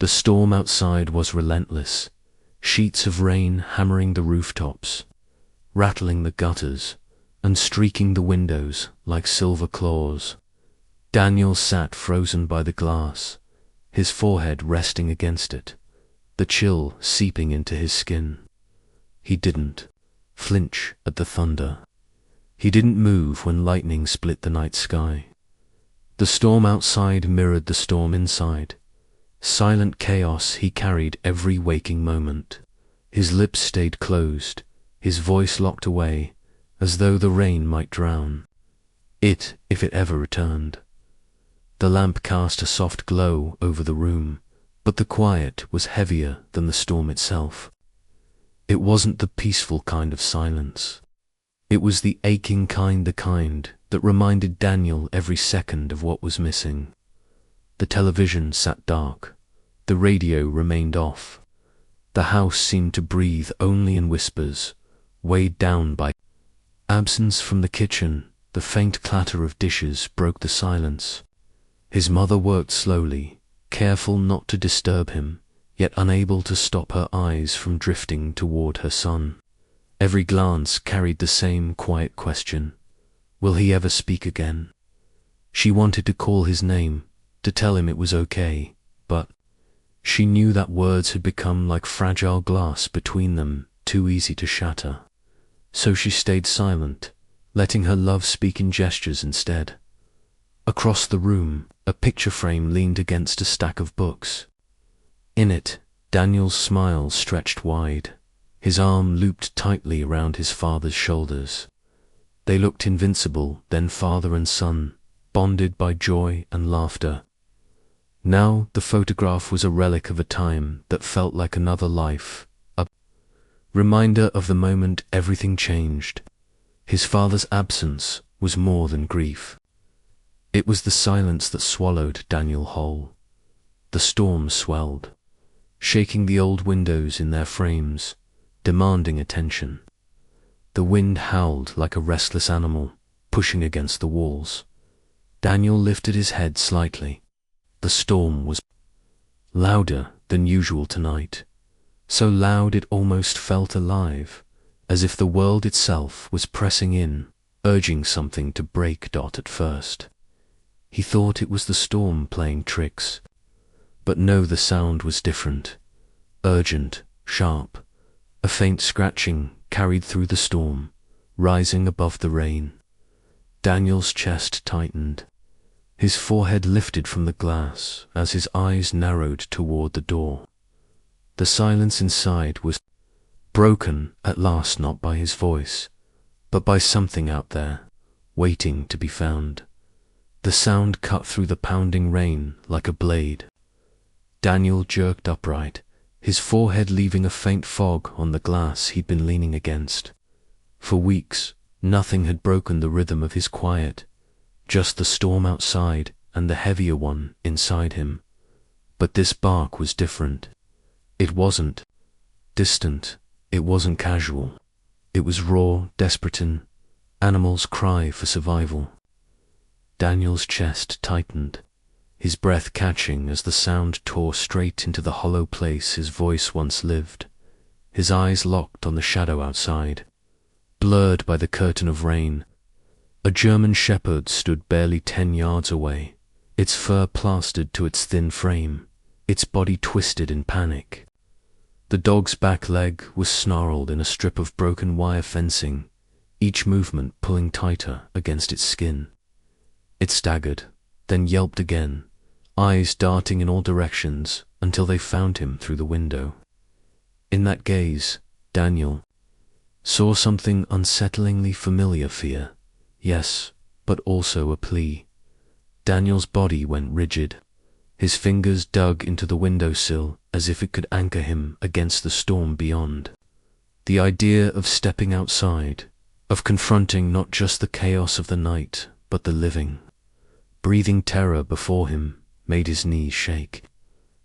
The storm outside was relentless, sheets of rain hammering the rooftops, rattling the gutters, and streaking the windows like silver claws. Daniel sat frozen by the glass, his forehead resting against it, the chill seeping into his skin. He didn't flinch at the thunder. He didn't move when lightning split the night sky. The storm outside mirrored the storm inside. Silent chaos he carried every waking moment. His lips stayed closed, his voice locked away, as though the rain might drown it if it ever returned. The lamp cast a soft glow over the room, but the quiet was heavier than the storm itself. It wasn't the peaceful kind of silence. It was the aching kind, the kind that reminded Daniel every second of what was missing. The television sat dark. The radio remained off. The house seemed to breathe only in whispers, weighed down by absence from the kitchen. The faint clatter of dishes broke the silence. His mother worked slowly, careful not to disturb him, yet unable to stop her eyes from drifting toward her son. Every glance carried the same quiet question: will he ever speak again? She wanted to call his name, to tell him it was okay, but she knew that words had become like fragile glass between them, too easy to shatter. So she stayed silent, letting her love speak in gestures instead. Across the room, a picture frame leaned against a stack of books. In it, Daniel's smile stretched wide, his arm looped tightly around his father's shoulders. They looked invincible, then father and son, bonded by joy and laughter. Now the photograph was a relic of a time that felt like another life, a reminder of the moment everything changed. His father's absence was more than grief. It was the silence that swallowed Daniel whole. The storm swelled, shaking the old windows in their frames, demanding attention. The wind howled like a restless animal, pushing against the walls. Daniel lifted his head slightly. The storm was louder than usual tonight, so loud it almost felt alive, as if the world itself was pressing in, urging something to break. At first, he thought it was the storm playing tricks, but no, the sound was different, urgent, sharp. A faint scratching carried through the storm, rising above the rain. Daniel's chest tightened. His forehead lifted from the glass as his eyes narrowed toward the door. The silence inside was broken at last, not by his voice, but by something out there, waiting to be found. The sound cut through the pounding rain like a blade. Daniel jerked upright, his forehead leaving a faint fog on the glass he'd been leaning against. For weeks, nothing had broken the rhythm of his quiet, just the storm outside and the heavier one inside him. But this bark was different. It wasn't distant, it wasn't casual. It was raw, desperate, an animal's cry for survival. Daniel's chest tightened, his breath catching as the sound tore straight into the hollow place his voice once lived. His eyes locked on the shadow outside, blurred by the curtain of rain. A German shepherd stood barely 10 yards away, its fur plastered to its thin frame, its body twisted in panic. The dog's back leg was snarled in a strip of broken wire fencing, each movement pulling tighter against its skin. It staggered, then yelped again, eyes darting in all directions until they found him through the window. In that gaze, Daniel saw something unsettlingly familiar: fear. Yes, but also a plea. Daniel's body went rigid. His fingers dug into the windowsill as if it could anchor him against the storm beyond. The idea of stepping outside, of confronting not just the chaos of the night, but the living, breathing terror before him, made his knees shake.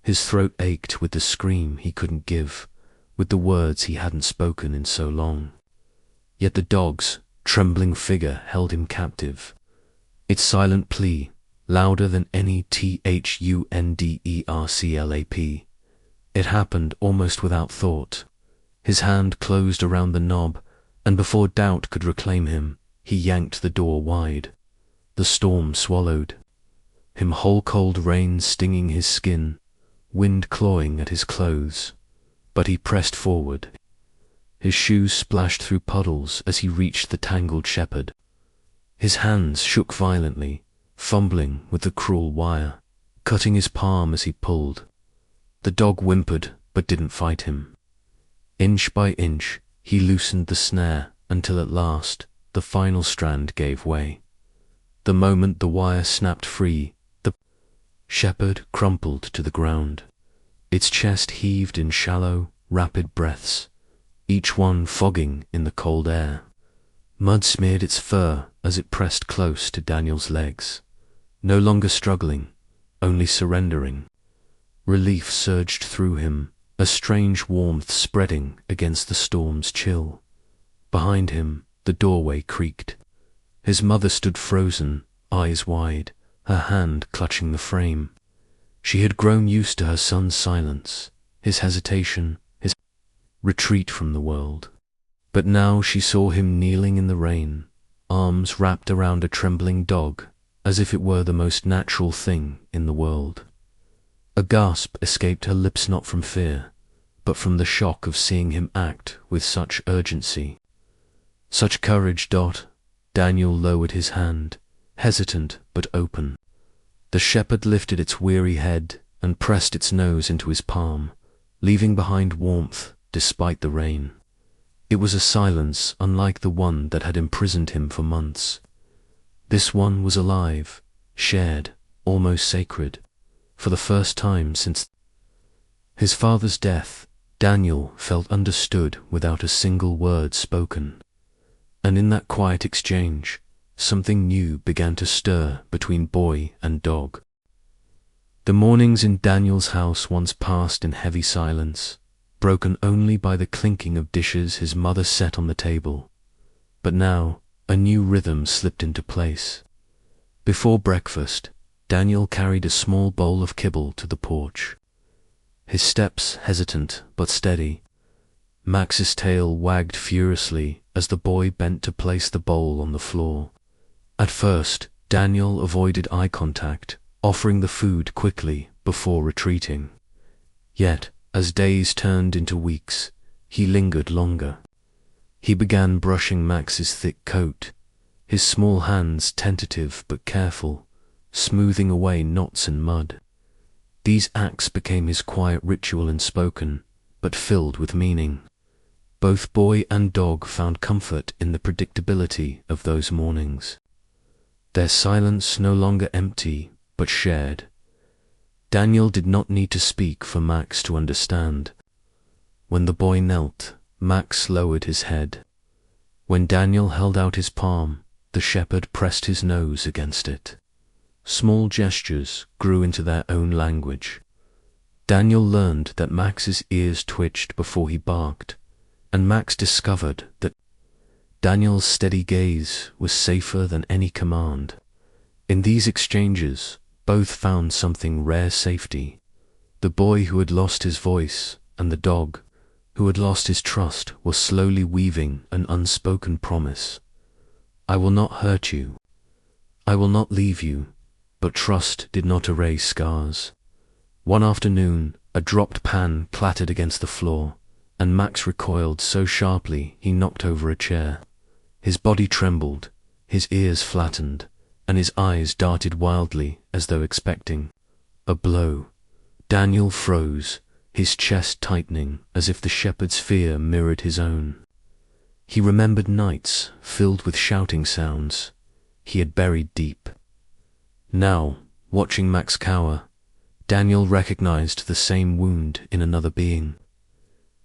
His throat ached with the scream he couldn't give, with the words he hadn't spoken in so long. Yet the dog's trembling figure held him captive. Its silent plea, louder than any thunderclap. It happened almost without thought. His hand closed around the knob, and before doubt could reclaim him, he yanked the door wide. The storm swallowed him whole, cold rain stinging his skin, wind clawing at his clothes. But he pressed forward. His shoes splashed through puddles as he reached the tangled shepherd. His hands shook violently, fumbling with the cruel wire, cutting his palm as he pulled. The dog whimpered but didn't fight him. Inch by inch, he loosened the snare until at last the final strand gave way. The moment the wire snapped free, the shepherd crumpled to the ground. Its chest heaved in shallow, rapid breaths, each one fogging in the cold air. Mud smeared its fur as it pressed close to Daniel's legs. No longer struggling, only surrendering. Relief surged through him, a strange warmth spreading against the storm's chill. Behind him, the doorway creaked. His mother stood frozen, eyes wide, her hand clutching the frame. She had grown used to her son's silence, his hesitation, his retreat from the world. But now she saw him kneeling in the rain, arms wrapped around a trembling dog, as if it were the most natural thing in the world. A gasp escaped her lips, not from fear, but from the shock of seeing him act with such urgency. Such courage. Daniel lowered his hand, hesitant but open. The shepherd lifted its weary head and pressed its nose into his palm, leaving behind warmth despite the rain. It was a silence unlike the one that had imprisoned him for months. This one was alive, shared, almost sacred. For the first time since his father's death, Daniel felt understood without a single word spoken. And in that quiet exchange, something new began to stir between boy and dog. The mornings in Daniel's house once passed in heavy silence, broken only by the clinking of dishes his mother set on the table. But now a new rhythm slipped into place. Before breakfast, Daniel carried a small bowl of kibble to the porch. His steps hesitant but steady. Max's tail wagged furiously as the boy bent to place the bowl on the floor. At first, Daniel avoided eye contact, offering the food quickly before retreating. Yet, as days turned into weeks, he lingered longer. He began brushing Max's thick coat, his small hands tentative but careful, smoothing away knots and mud. These acts became his quiet ritual, unspoken, but filled with meaning. Both boy and dog found comfort in the predictability of those mornings. Their silence no longer empty, but shared. Daniel did not need to speak for Max to understand. When the boy knelt, Max lowered his head. When Daniel held out his palm, the shepherd pressed his nose against it. Small gestures grew into their own language. Daniel learned that Max's ears twitched before he barked, and Max discovered that Daniel's steady gaze was safer than any command. In these exchanges, both found something rare: safety. The boy who had lost his voice and the dog who had lost his trust were slowly weaving an unspoken promise. I will not hurt you. I will not leave you. But trust did not erase scars. One afternoon, a dropped pan clattered against the floor, and Max recoiled so sharply he knocked over a chair. His body trembled, his ears flattened, and his eyes darted wildly as though expecting a blow. Daniel froze, his chest tightening as if the shepherd's fear mirrored his own. He remembered nights filled with shouting sounds he had buried deep. Now, watching Max cower, Daniel recognized the same wound in another being.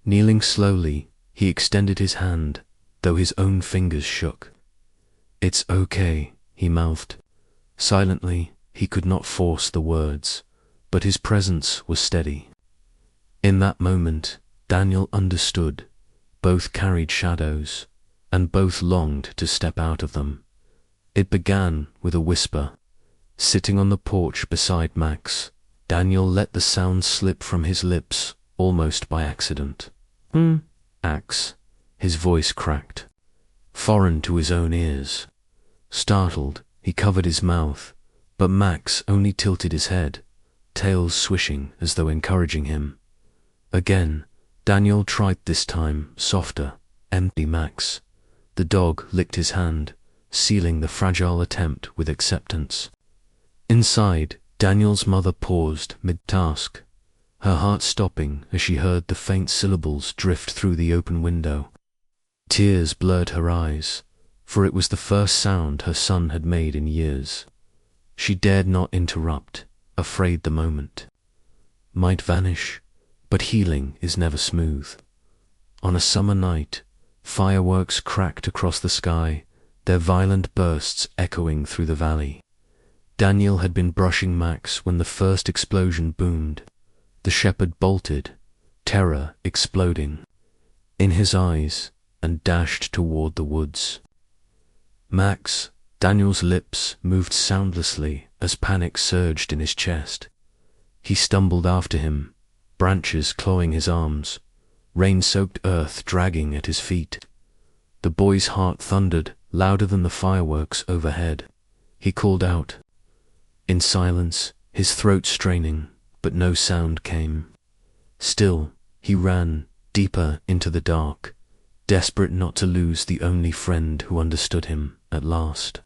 Kneeling slowly, he extended his hand, though his own fingers shook. It's okay, he mouthed. Silently, he could not force the words, but his presence was steady. In that moment, Daniel understood. Both carried shadows, and both longed to step out of them. It began with a whisper. Sitting on the porch beside Max, Daniel let the sound slip from his lips almost by accident. Axe. His voice cracked, foreign to his own ears. Startled, he covered his mouth, but Max only tilted his head, tails swishing as though encouraging him. Again, Daniel tried, this time softer, empty Max. The dog licked his hand, sealing the fragile attempt with acceptance. Inside, Daniel's mother paused mid-task, her heart stopping as she heard the faint syllables drift through the open window. Tears blurred her eyes, for it was the first sound her son had made in years. She dared not interrupt, afraid the moment might vanish, but healing is never smooth. On a summer night, fireworks cracked across the sky, their violent bursts echoing through the valley. Daniel had been brushing Max when the first explosion boomed. The shepherd bolted, terror exploding in his eyes, and dashed toward the woods. Max, Daniel's lips moved soundlessly as panic surged in his chest. He stumbled after him, branches clawing his arms, rain-soaked earth dragging at his feet. The boy's heart thundered louder than the fireworks overhead. He called out. In silence, his throat straining, but no sound came. Still, he ran deeper into the dark, desperate not to lose the only friend who understood him at last.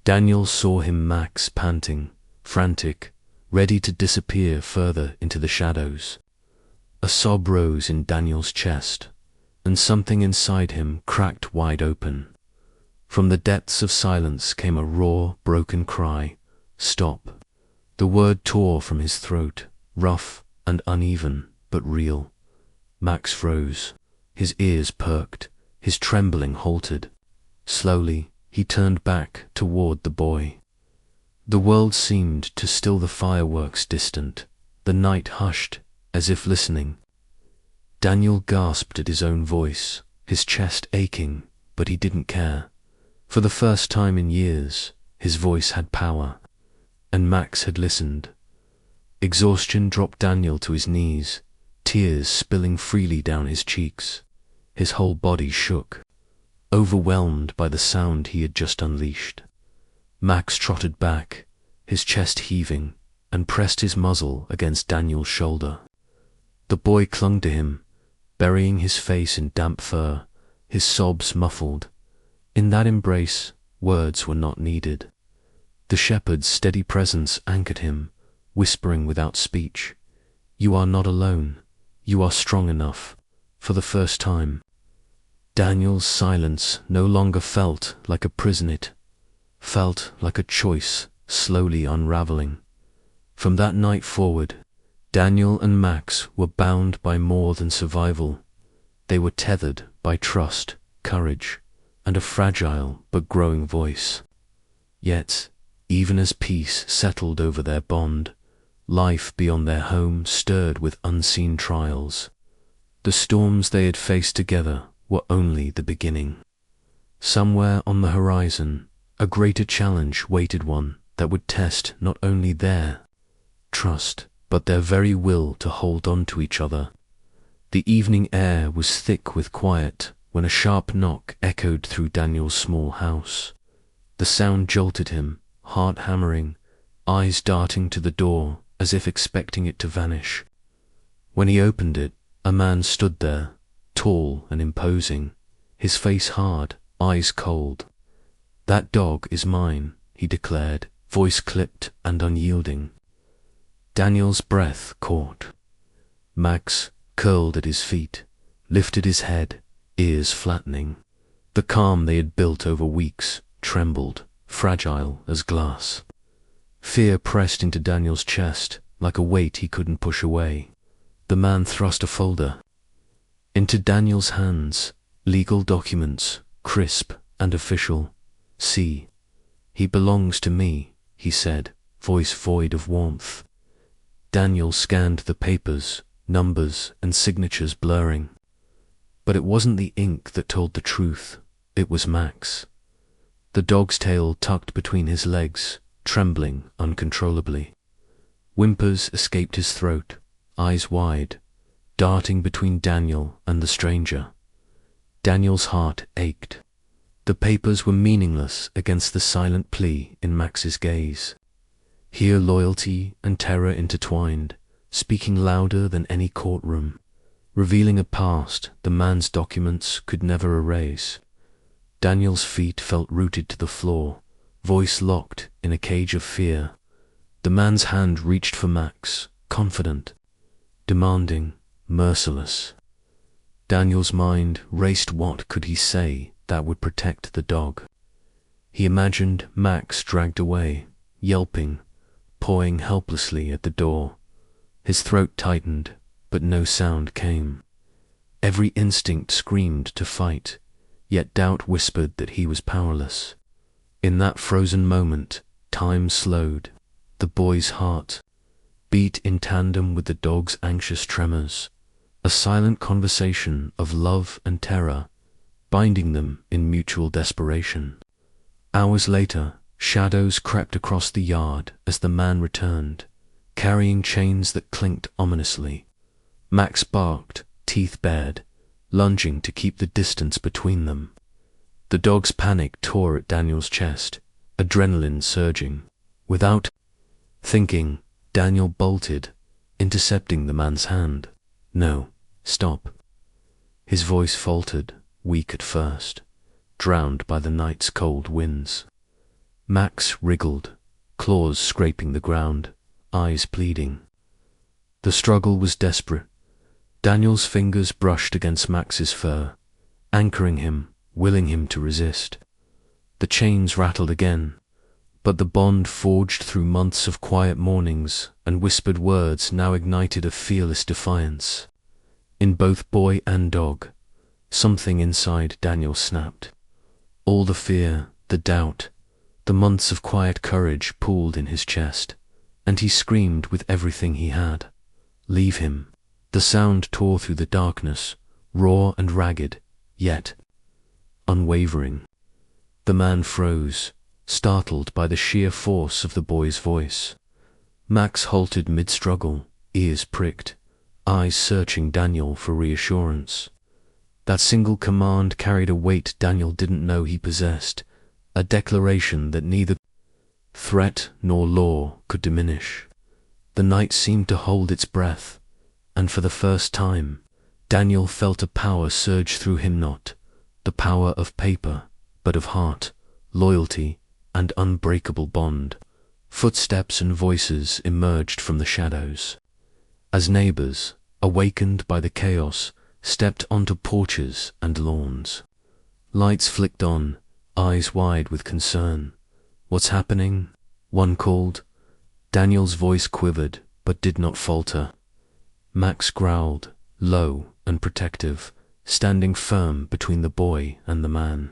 Daniel saw him, Max, panting, frantic, ready to disappear further into the shadows. A sob rose in Daniel's chest, and something inside him cracked wide open. From the depths of silence came a raw, broken cry. Stop. The word tore from his throat, rough and uneven, but real. Max froze. His ears perked, his trembling halted. Slowly, he turned back toward the boy. The world seemed to still, the fireworks distant, the night hushed, as if listening. Daniel gasped at his own voice, his chest aching, but he didn't care. For the first time in years, his voice had power, and Max had listened. Exhaustion dropped Daniel to his knees, tears spilling freely down his cheeks. His whole body shook, overwhelmed by the sound he had just unleashed. Max trotted back, his chest heaving, and pressed his muzzle against Daniel's shoulder. The boy clung to him, burying his face in damp fur, his sobs muffled. In that embrace, words were not needed. The shepherd's steady presence anchored him, whispering without speech, "You are not alone. You are strong enough." For the first time, Daniel's silence no longer felt like a prison. It felt like a choice slowly unraveling. From that night forward, Daniel and Max were bound by more than survival. They were tethered by trust, courage, and a fragile but growing voice. Yet, even as peace settled over their bond, life beyond their home stirred with unseen trials. The storms they had faced together were only the beginning. Somewhere on the horizon, a greater challenge waited, one that would test not only their trust, but their very will to hold on to each other. The evening air was thick with quiet when a sharp knock echoed through Daniel's small house. The sound jolted him, heart hammering, eyes darting to the door as if expecting it to vanish. When he opened it, a man stood there, tall and imposing, his face hard, eyes cold. "That dog is mine," he declared, voice clipped and unyielding. Daniel's breath caught. Max curled at his feet, lifted his head, ears flattening. The calm they had built over weeks trembled, fragile as glass. Fear pressed into Daniel's chest like a weight he couldn't push away. The man thrust a folder into Daniel's hands, legal documents, crisp and official. "See, he belongs to me," he said, voice void of warmth. Daniel scanned the papers, numbers and signatures blurring. But it wasn't the ink that told the truth, it was Max. The dog's tail tucked between his legs, trembling uncontrollably. Whimpers escaped his throat, eyes wide, darting between Daniel and the stranger. Daniel's heart ached. The papers were meaningless against the silent plea in Max's gaze. Here loyalty and terror intertwined, speaking louder than any courtroom, revealing a past the man's documents could never erase. Daniel's feet felt rooted to the floor, voice locked in a cage of fear. The man's hand reached for Max, confident, demanding, merciless. Daniel's mind raced. What could he say that would protect the dog? He imagined Max dragged away, yelping, pawing helplessly at the door. His throat tightened, but no sound came. Every instinct screamed to fight, yet doubt whispered that he was powerless. In that frozen moment, time slowed. The boy's heart beat in tandem with the dog's anxious tremors, a silent conversation of love and terror, binding them in mutual desperation. Hours later, shadows crept across the yard as the man returned, carrying chains that clinked ominously. Max barked, teeth bared, lunging to keep the distance between them. The dog's panic tore at Daniel's chest, adrenaline surging. Without thinking, Daniel bolted, intercepting the man's hand. "No, stop." His voice faltered, weak at first, drowned by the night's cold winds. Max wriggled, claws scraping the ground, eyes pleading. The struggle was desperate. Daniel's fingers brushed against Max's fur, anchoring him, willing him to resist. The chains rattled again, but the bond forged through months of quiet mornings and whispered words now ignited a fearless defiance. In both boy and dog, something inside Daniel snapped. All the fear, the doubt, the months of quiet courage pooled in his chest, and he screamed with everything he had. "Leave him." The sound tore through the darkness, raw and ragged, yet unwavering. The man froze, startled by the sheer force of the boy's voice. Max halted mid-struggle, ears pricked, eyes searching Daniel for reassurance. That single command carried a weight Daniel didn't know he possessed, a declaration that neither threat nor law could diminish. The night seemed to hold its breath, and for the first time, Daniel felt a power surge through him, not the power of paper, but of heart, loyalty, and unbreakable bond. Footsteps and voices emerged from the shadows. As neighbors, awakened by the chaos, stepped onto porches and lawns. Lights flicked on, eyes wide with concern. "What's happening?" one called. Daniel's voice quivered, but did not falter. Max growled, low and protective, standing firm between the boy and the man.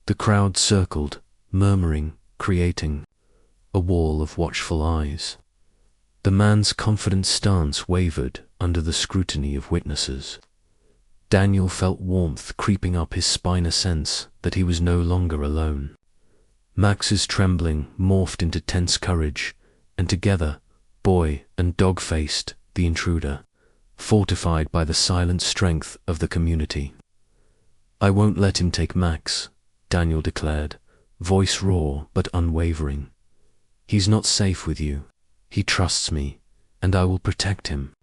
The crowd circled, murmuring, creating a wall of watchful eyes. The man's confident stance wavered under the scrutiny of witnesses. Daniel felt warmth creeping up his spine, a sense that he was no longer alone. Max's trembling morphed into tense courage, and together, boy and dog faced the intruder, fortified by the silent strength of the community. "I won't let him take Max," Daniel declared, voice raw but unwavering. "He's not safe with you. He trusts me, and I will protect him."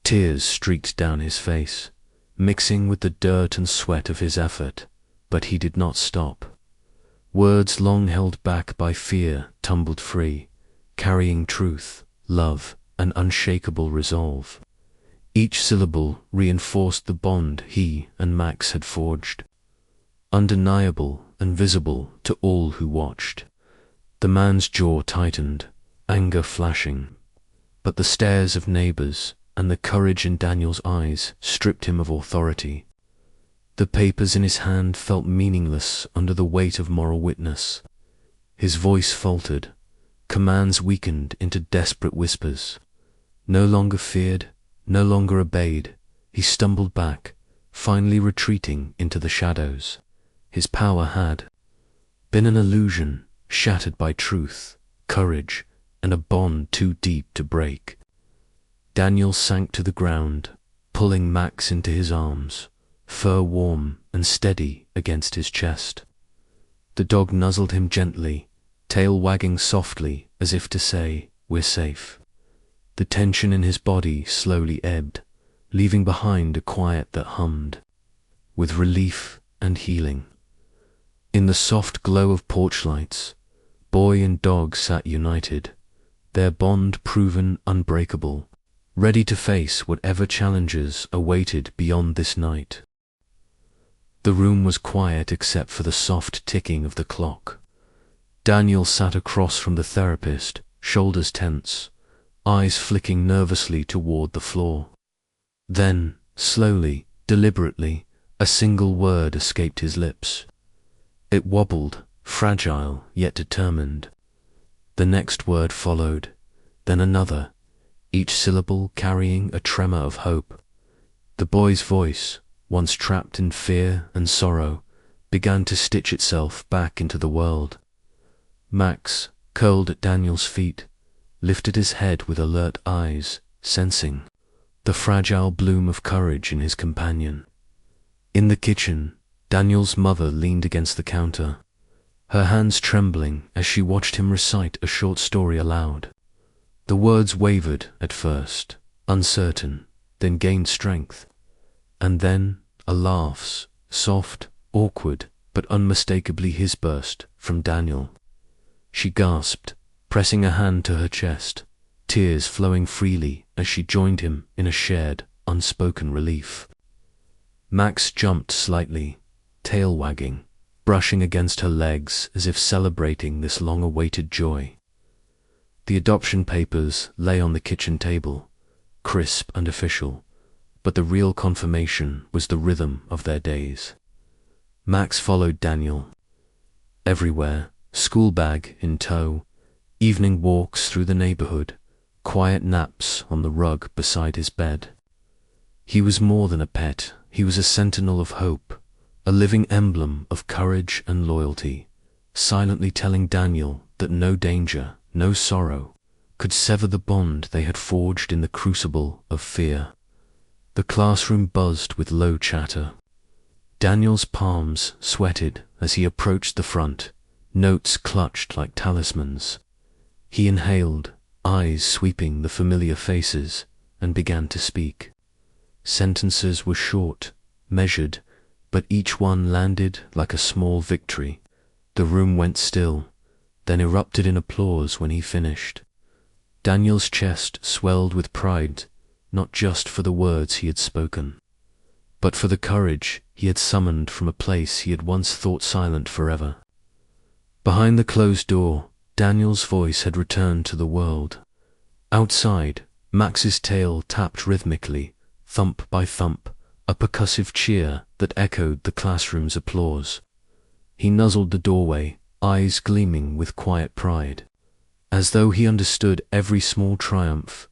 Tears streaked down his face, mixing with the dirt and sweat of his effort, but he did not stop. Words long held back by fear tumbled free, carrying truth, love, and unshakable resolve. Each syllable reinforced the bond he and Max had forged, undeniable and visible to all who watched. The man's jaw tightened, anger flashing, but the stares of neighbors and the courage in Daniel's eyes stripped him of authority. The papers in his hand felt meaningless under the weight of moral witness. His voice faltered, commands weakened into desperate whispers. No longer feared, no longer obeyed, he stumbled back, finally retreating into the shadows. His power had been an illusion, shattered by truth, courage, and a bond too deep to break. Daniel sank to the ground, pulling Max into his arms, fur warm and steady against his chest. The dog nuzzled him gently, tail wagging softly as if to say, "We're safe." The tension in his body slowly ebbed, leaving behind a quiet that hummed, with relief and healing. In the soft glow of porch lights, boy and dog sat united, their bond proven unbreakable, ready to face whatever challenges awaited beyond this night. The room was quiet except for the soft ticking of the clock. Daniel sat across from the therapist, shoulders tense, eyes flicking nervously toward the floor. Then, slowly, deliberately, a single word escaped his lips. It wobbled, fragile yet determined. The next word followed, then another, each syllable carrying a tremor of hope. The boy's voice, once trapped in fear and sorrow, began to stitch itself back into the world. Max, curled at Daniel's feet, lifted his head with alert eyes, sensing the fragile bloom of courage in his companion. In the kitchen, Daniel's mother leaned against the counter, her hands trembling as she watched him recite a short story aloud. The words wavered at first, uncertain, then gained strength. And then a laugh, soft, awkward, but unmistakably his, burst from Daniel. She gasped, pressing a hand to her chest, tears flowing freely as she joined him in a shared, unspoken relief. Max jumped slightly, tail wagging, brushing against her legs as if celebrating this long-awaited joy. The adoption papers lay on the kitchen table, crisp and official, but the real confirmation was the rhythm of their days. Max followed Daniel. Everywhere, school bag in tow, evening walks through the neighborhood, quiet naps on the rug beside his bed. He was more than a pet, he was a sentinel of hope, a living emblem of courage and loyalty, silently telling Daniel that no danger, no sorrow, could sever the bond they had forged in the crucible of fear. The classroom buzzed with low chatter. Daniel's palms sweated as he approached the front, notes clutched like talismans. He inhaled, eyes sweeping the familiar faces, and began to speak. Sentences were short, measured, but each one landed like a small victory. The room went still, then erupted in applause when he finished. Daniel's chest swelled with pride, not just for the words he had spoken, but for the courage he had summoned from a place he had once thought silent forever. Behind the closed door, Daniel's voice had returned to the world. Outside, Max's tail tapped rhythmically, thump by thump, a percussive cheer that echoed the classroom's applause. He nuzzled the doorway, eyes gleaming with quiet pride, as though he understood every small triumph,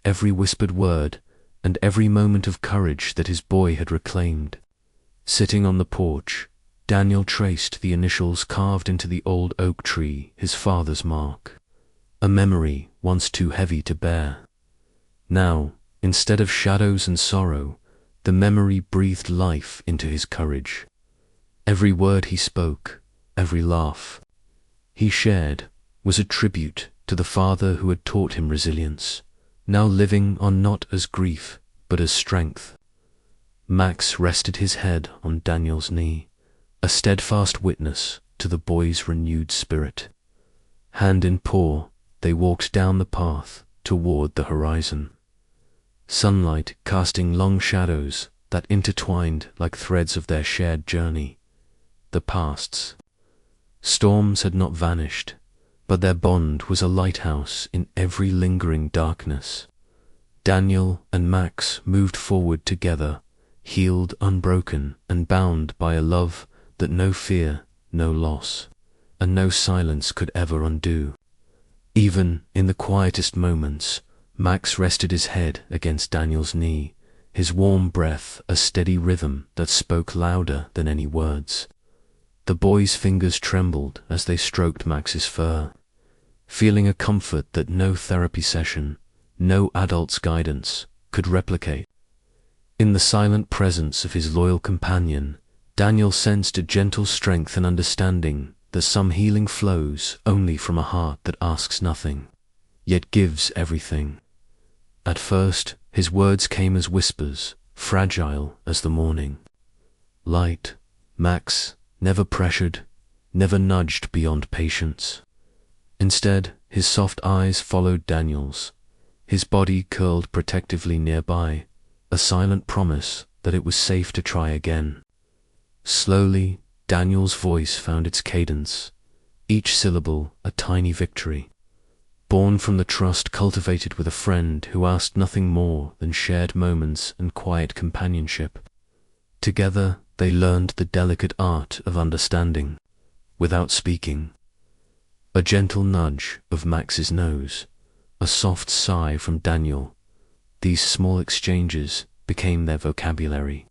every whispered word, and every moment of courage that his boy had reclaimed. Sitting on the porch, Daniel traced the initials carved into the old oak tree, his father's mark, a memory once too heavy to bear. Now, instead of shadows and sorrow, the memory breathed life into his courage. Every word he spoke, every laugh he shared, was a tribute to the father who had taught him resilience, now living on not as grief, but as strength. Max rested his head on Daniel's knee, a steadfast witness to the boy's renewed spirit. Hand in paw, they walked down the path toward the horizon, sunlight casting long shadows that intertwined like threads of their shared journey. The past's storms had not vanished, but their bond was a lighthouse in every lingering darkness. Daniel and Max moved forward together, healed, unbroken, and bound by a love that no fear, no loss, and no silence could ever undo. Even in the quietest moments, Max rested his head against Daniel's knee, his warm breath a steady rhythm that spoke louder than any words. The boy's fingers trembled as they stroked Max's fur, feeling a comfort that no therapy session, no adult's guidance could replicate. In the silent presence of his loyal companion, Daniel sensed a gentle strength and understanding that some healing flows only from a heart that asks nothing, yet gives everything. At first, his words came as whispers, fragile as the morning. Light, Max, never pressured, never nudged beyond patience. Instead, his soft eyes followed Daniel's, his body curled protectively nearby, a silent promise that it was safe to try again. Slowly, Daniel's voice found its cadence, each syllable a tiny victory, born from the trust cultivated with a friend who asked nothing more than shared moments and quiet companionship. Together, they learned the delicate art of understanding, without speaking. A gentle nudge of Max's nose, a soft sigh from Daniel. These small exchanges became their vocabulary.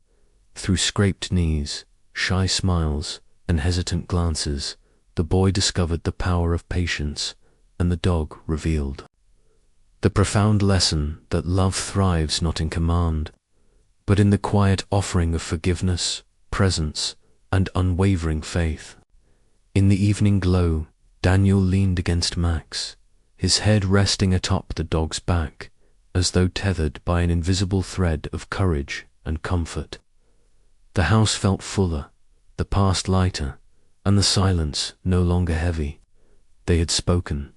Through scraped knees, shy smiles, and hesitant glances, the boy discovered the power of patience, and the dog revealed the profound lesson that love thrives not in command, but in the quiet offering of forgiveness, presence, and unwavering faith. In the evening glow, Daniel leaned against Max, his head resting atop the dog's back, as though tethered by an invisible thread of courage and comfort. The house felt fuller, the past lighter, and the silence no longer heavy. They had spoken.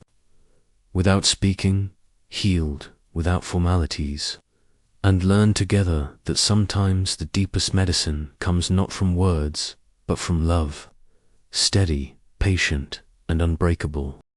Without speaking, healed without formalities, and learned together that sometimes the deepest medicine comes not from words, but from love, steady, patient, and unbreakable.